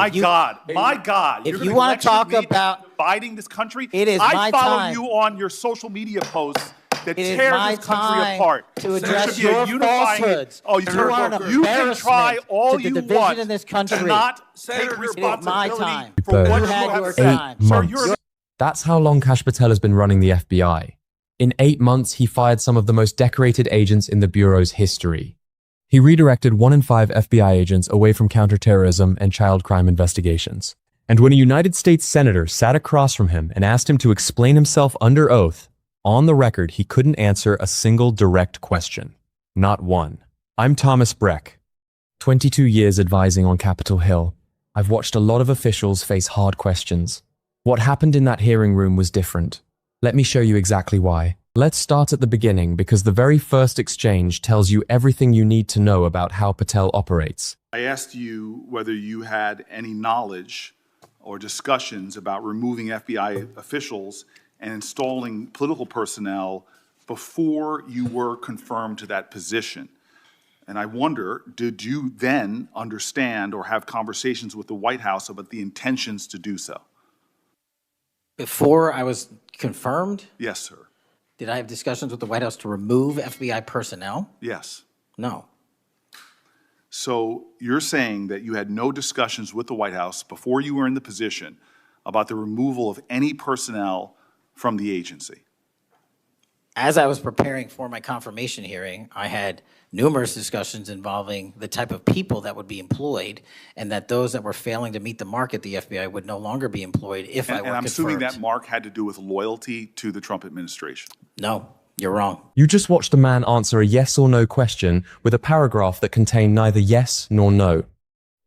My God. If you want to talk about dividing this country, it is my I follow time. you on your social media posts that It is tear my this country time apart. to address There should be a your unifying. falsehoods. Oh, You are an you can try embarrassment all to the you division want in this country. to not Senator, take it is my responsibility time. for what You you had have your said. time. 8 Sir, months. That's how long Kash Patel has been running the FBI. In 8 months, he fired some of the most decorated agents in the Bureau's history. He redirected 1 in 5 FBI agents away from counterterrorism and child crime investigations. And when a United States senator sat across from him and asked him to explain himself under oath, on the record, he couldn't answer a single direct question. Not one. I'm Thomas Breck. 22 years advising on Capitol Hill. I've watched a lot of officials face hard questions. What happened in that hearing room was different. Let me show you exactly why. Let's start at the beginning because the very first exchange tells you everything you need to know about how Patel operates. I asked you whether you had any knowledge or discussions about removing FBI officials and installing political personnel before you were confirmed to that position. And I wonder, did you then understand or have conversations with the White House about the intentions to do so? Before I was confirmed, Yes, sir. did I have discussions with the White House to remove FBI personnel? Yes. No. So you're saying that you had no discussions with the White House before you were in the position about the removal of any personnel from the agency? As I was preparing for my confirmation hearing, I had numerous discussions involving the type of people that would be employed and that those that were failing to meet the mark at the FBI would no longer be employed if I were And I'm confirmed. assuming that mark had to do with loyalty to the Trump administration. No, you're wrong. You just watched a man answer a yes or no question with a paragraph that contained neither yes nor no.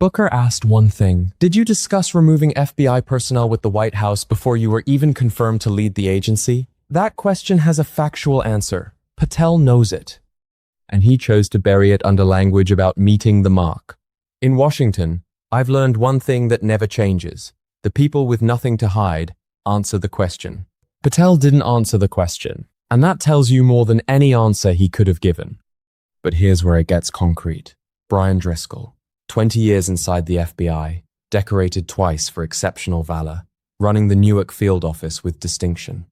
Booker asked one thing. Did you discuss removing FBI personnel with the White House before you were even confirmed to lead the agency? That question has a factual answer. Patel knows it. And he chose to bury it under language about meeting the mark. In Washington, I've learned one thing that never changes. The people with nothing to hide answer the question. Patel didn't answer the question, and that tells you more than any answer he could have given. But here's where it gets concrete. Brian Driscoll, 20 years inside the FBI, decorated twice for exceptional valor, running the Newark field office with distinction.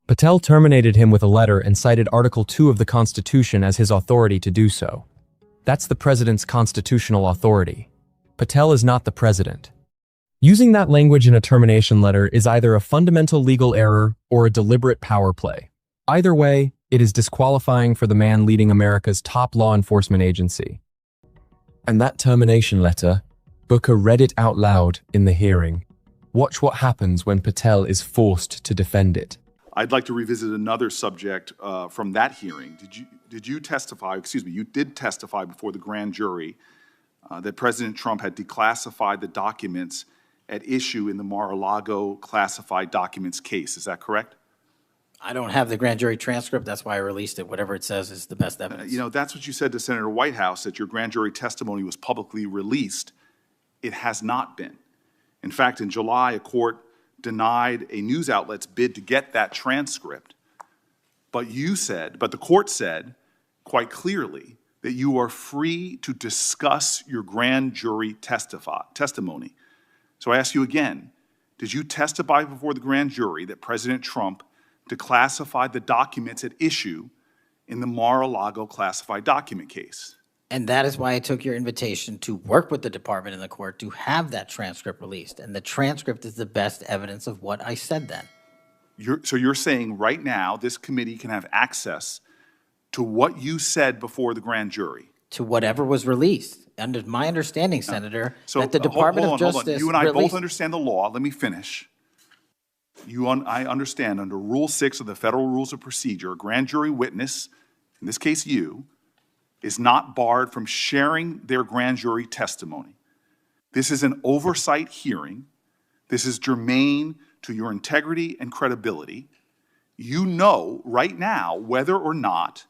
Patel terminated him with a letter and cited Article 2 of the Constitution as his authority to do so. That's the president's constitutional authority. Patel is not the president. Using that language in a termination letter is either a fundamental legal error or a deliberate power play. Either way, it is disqualifying for the man leading America's top law enforcement agency. And that termination letter, Booker read it out loud in the hearing. Watch what happens when Patel is forced to defend it. I'd like to revisit another subject from that hearing. Did you testify, you did testify before the grand jury that President Trump had declassified the documents at issue in the Mar-a-Lago classified documents case. Is that correct? I don't have the grand jury transcript. That's why I released it. Whatever it says is the best evidence. That's what you said to Senator Whitehouse, that your grand jury testimony was publicly released. It has not been. In fact, in July, a court denied a news outlet's bid to get that transcript. But the court said quite clearly that you are free to discuss your grand jury testimony. So I ask you again, did you testify before the grand jury that President Trump declassified the documents at issue in the Mar-a-Lago classified document case? And that is why I took your invitation to work with the department and the court to have that transcript released. And the transcript is the best evidence of what I said then. So you're saying right now this committee can have access to what you said before the grand jury? To whatever was released. Under my understanding, Senator, So that the Department of Justice You and I released... both understand the law. Let me finish. I understand under Rule 6 of the Federal Rules of Procedure, a grand jury witness, in this case you, is not barred from sharing their grand jury testimony. This is an oversight hearing. This is germane to your integrity and credibility. You know right now whether or not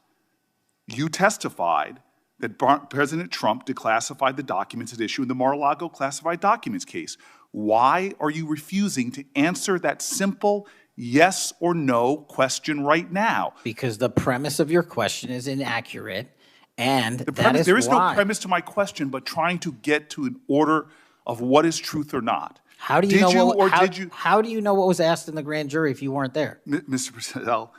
you testified that President Trump declassified the documents at issue in the Mar-a-Lago classified documents case. Why are you refusing to answer that simple yes or no question right now? Because the premise of your question is inaccurate, and There is why. no premise to my question, but trying to get to an order of what is truth or not. How do you Did know you what, or how, did you, how do you know what was asked in the grand jury if you weren't there? Mr. Patel,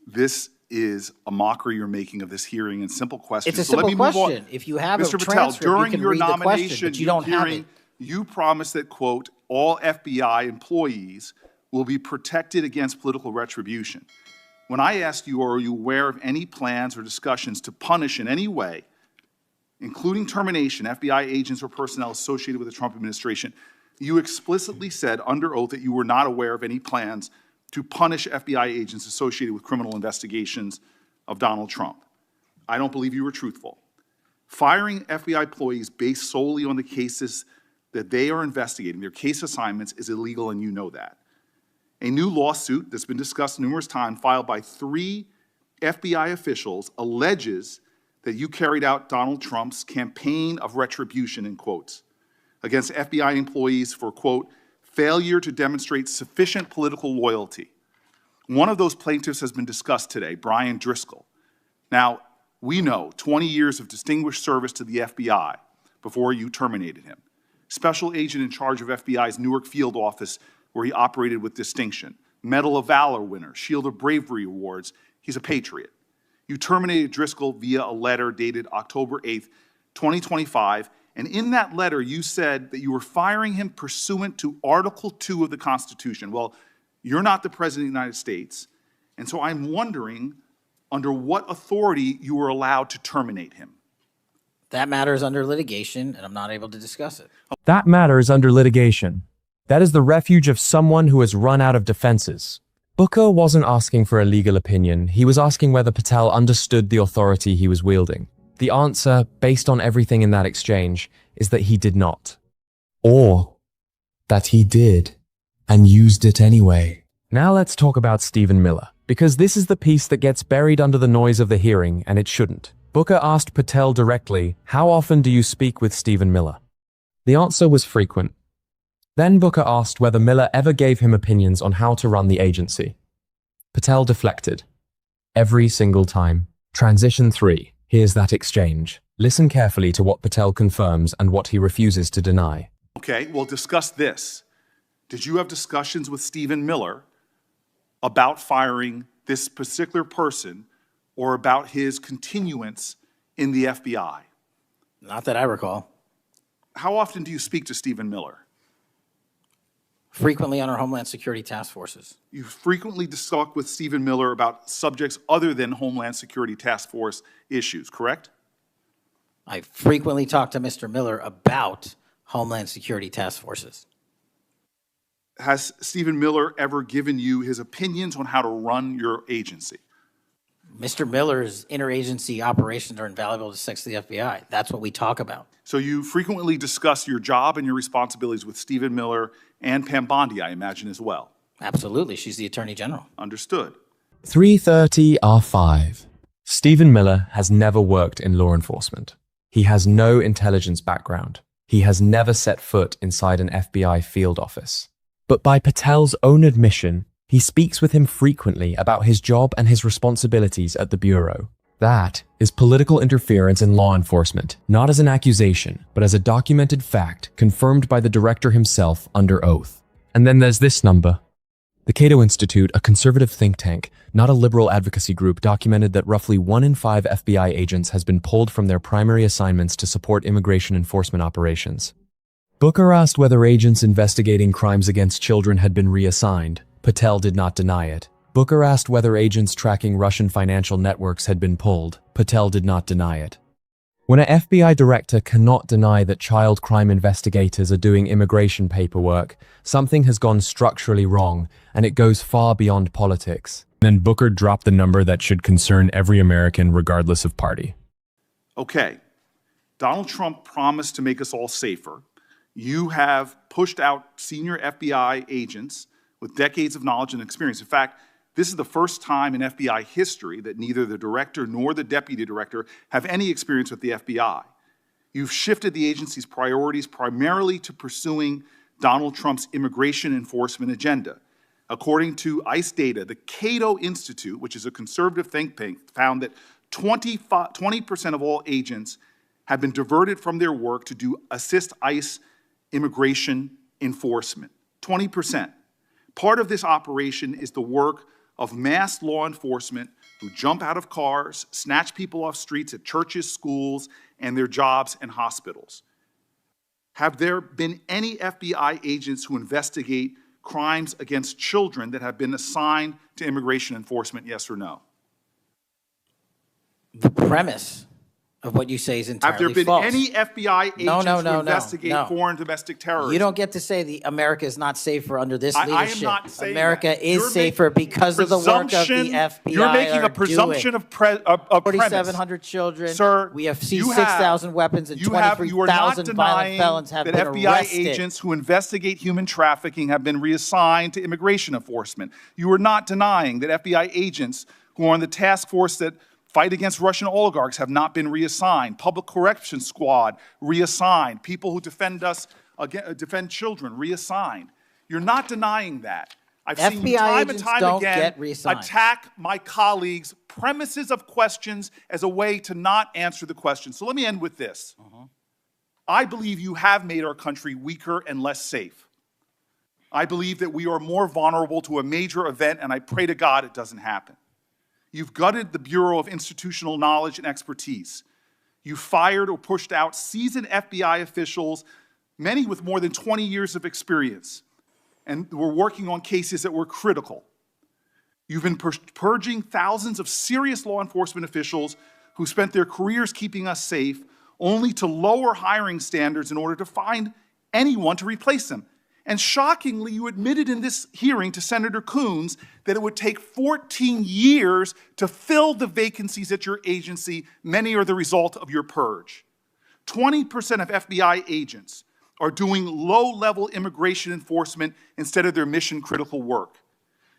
this is a mockery you're making of this hearing and simple questions. It's a So let simple me move on. question. If you have a Mr. Patel, transcript, you during can your read the question, nomination, but you don't have hearing, it. you promised that, quote, all FBI employees will be protected against political retribution. When I asked you, are you aware of any plans or discussions to punish in any way, including termination, FBI agents or personnel associated with the Trump administration, you explicitly said under oath that you were not aware of any plans to punish FBI agents associated with criminal investigations of Donald Trump. I don't believe you were truthful. Firing FBI employees based solely on the cases that they are investigating, their case assignments, is illegal, and you know that. A new lawsuit that's been discussed numerous times, filed by 3 FBI officials, alleges that you carried out Donald Trump's campaign of retribution, in quotes, against FBI employees for, quote, failure to demonstrate sufficient political loyalty. One of those plaintiffs has been discussed today, Brian Driscoll. Now, we know 20 years of distinguished service to the FBI before you terminated him. Special agent in charge of FBI's Newark field office, where he operated with distinction. Medal of Valor winner, Shield of Bravery awards. He's a patriot. You terminated Driscoll via a letter dated October 8th, 2025, and in that letter you said that you were firing him pursuant to Article 2 of the Constitution. Well, you're not the President of the United States, and so I'm wondering under what authority you were allowed to terminate him. That matter is under litigation, and I'm not able to discuss it. That matter is under litigation. That is the refuge of someone who has run out of defenses. Booker wasn't asking for a legal opinion. He was asking whether Patel understood the authority he was wielding. The answer, based on everything in that exchange, is that he did not. Or that he did, and used it anyway. Now let's talk about Stephen Miller, because this is the piece that gets buried under the noise of the hearing, and it shouldn't. Booker asked Patel directly, how often do you speak with Stephen Miller? The answer was frequent. Then Booker asked whether Miller ever gave him opinions on how to run the agency. Patel deflected. Every single time. Transition 3. Here's that exchange. Listen carefully to what Patel confirms and what he refuses to deny. Okay, well, discuss this. Did you have discussions with Stephen Miller about firing this particular person or about his continuance in the FBI? Not that I recall. How often do you speak to Stephen Miller? Frequently on our Homeland Security task forces. You frequently talk with Stephen Miller about subjects other than Homeland Security task force issues, correct? I frequently talk to Mr. Miller about Homeland Security task forces. Has Stephen Miller ever given you his opinions on how to run your agency? Mr. Miller's interagency operations are invaluable to the FBI. That's what we talk about. So you frequently discuss your job and your responsibilities with Stephen Miller and Pam Bondi, I imagine, as well. Absolutely. She's the Attorney General. Understood. 3:30 R5. Stephen Miller has never worked in law enforcement. He has no intelligence background. He has never set foot inside an FBI field office. But by Patel's own admission, he speaks with him frequently about his job and his responsibilities at the Bureau. That is political interference in law enforcement, not as an accusation, but as a documented fact confirmed by the director himself under oath. And then there's this number. The Cato Institute, a conservative think tank, not a liberal advocacy group, documented that roughly 1 in 5 FBI agents has been pulled from their primary assignments to support immigration enforcement operations. Booker asked whether agents investigating crimes against children had been reassigned. Patel did not deny it. Booker asked whether agents tracking Russian financial networks had been pulled. Patel did not deny it. When an FBI director cannot deny that child crime investigators are doing immigration paperwork, something has gone structurally wrong, and it goes far beyond politics. Then Booker dropped the number that should concern every American regardless of party. Okay, Donald Trump promised to make us all safer. You have pushed out senior FBI agents with decades of knowledge and experience. In fact, this is the first time in FBI history that neither the director nor the deputy director have any experience with the FBI. You've shifted the agency's priorities primarily to pursuing Donald Trump's immigration enforcement agenda. According to ICE data, the Cato Institute, which is a conservative think tank, found that 20% of all agents have been diverted from their work to assist ICE immigration enforcement. 20%. Part of this operation is the work of mass law enforcement who jump out of cars, snatch people off streets at churches, schools, and their jobs and hospitals. Have there been any FBI agents who investigate crimes against children that have been assigned to immigration enforcement, yes or no? The premise of what you say is entirely Have there been false. any FBI agents who investigate no. foreign domestic terrorism? You don't get to say America is not safer under this I am leadership. not saying America that. is You're safer making because of the work of the FBI. You're making a presumption of premise. 4,700 children. Sir, we have you seized 6,000 weapons and you are not 23,000 violent felons have that been FBI arrested. agents who investigate human trafficking have been reassigned to immigration enforcement. You are not denying that FBI agents who are on the task force that fight against Russian oligarchs have not been reassigned. Public Corrections Squad reassigned. People who defend children reassigned. You're not denying that. I've seen you FBI time and agents time don't again get reassigned. attack my colleagues' premises of questions as a way to not answer the question. So let me end with this. I believe you have made our country weaker and less safe. I believe that we are more vulnerable to a major event, and I pray to God it doesn't happen. You've gutted the Bureau of Institutional Knowledge and Expertise. You fired or pushed out seasoned FBI officials, many with more than 20 years of experience, and were working on cases that were critical. You've been purging thousands of serious law enforcement officials who spent their careers keeping us safe, only to lower hiring standards in order to find anyone to replace them. And shockingly, you admitted in this hearing to Senator Coons that it would take 14 years to fill the vacancies at your agency. Many are the result of your purge. 20% of FBI agents are doing low-level immigration enforcement instead of their mission-critical work.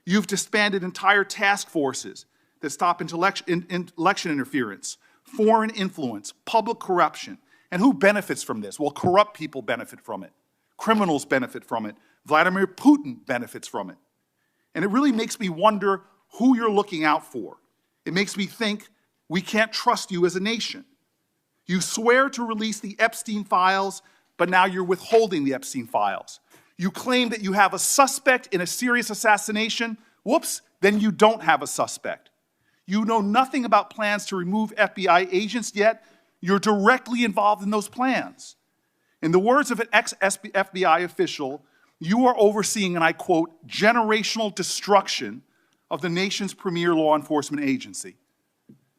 You've disbanded entire task forces that stop election interference, foreign influence, public corruption. And who benefits from this? Well, corrupt people benefit from it. Criminals benefit from it. Vladimir Putin benefits from it. And it really makes me wonder who you're looking out for. It makes me think we can't trust you as a nation. You swear to release the Epstein files, but now you're withholding the Epstein files. You claim that you have a suspect in a serious assassination. Whoops, then you don't have a suspect. You know nothing about plans to remove FBI agents, yet you're directly involved in those plans. In the words of an ex-FBI official, you are overseeing, and I quote, generational destruction of the nation's premier law enforcement agency.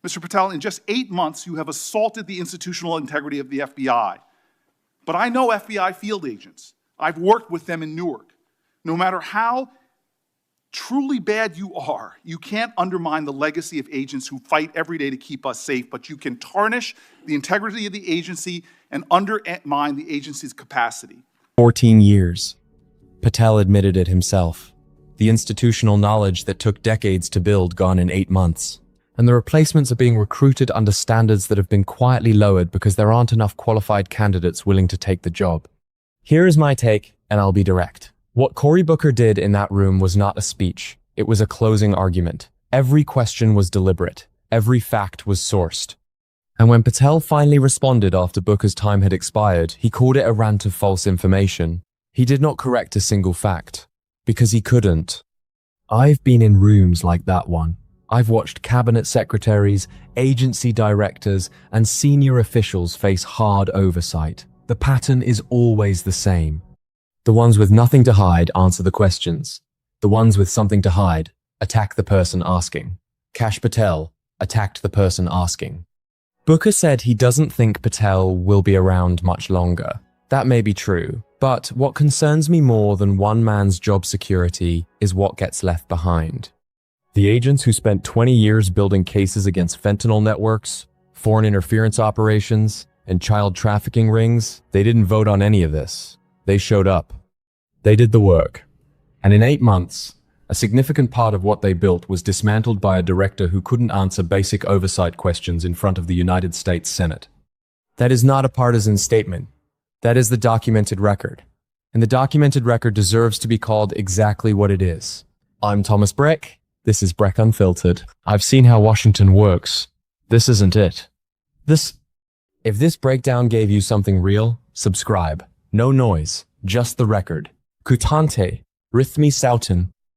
Mr. Patel, in just 8 months, you have assaulted the institutional integrity of the FBI. But I know FBI field agents. I've worked with them in Newark. No matter how truly bad you are, you can't undermine the legacy of agents who fight every day to keep us safe, but you can tarnish the integrity of the agency and undermine the agency's capacity. 14 years. Patel admitted it himself. The institutional knowledge that took decades to build gone in 8 months. And the replacements are being recruited under standards that have been quietly lowered because there aren't enough qualified candidates willing to take the job. Here is my take, and I'll be direct. What Cory Booker did in that room was not a speech. It was a closing argument. Every question was deliberate. Every fact was sourced. And when Patel finally responded after Booker's time had expired, he called it a rant of false information. He did not correct a single fact, because he couldn't. I've been in rooms like that one. I've watched cabinet secretaries, agency directors, and senior officials face hard oversight. The pattern is always the same. The ones with nothing to hide answer the questions. The ones with something to hide attack the person asking. Kash Patel attacked the person asking. Booker said he doesn't think Patel will be around much longer. That may be true, but what concerns me more than one man's job security is what gets left behind. The agents who spent 20 years building cases against fentanyl networks, foreign interference operations, and child trafficking rings, they didn't vote on any of this. They showed up. They did the work. And in 8 months, a significant part of what they built was dismantled by a director who couldn't answer basic oversight questions in front of the United States Senate. That is not a partisan statement. That is the documented record. And the documented record deserves to be called exactly what it is. I'm Thomas Breck. This is Breck Unfiltered. I've seen how Washington works. This isn't it. If this breakdown gave you something real, subscribe. No noise, just the record. Kutante, Rithmi Sautin.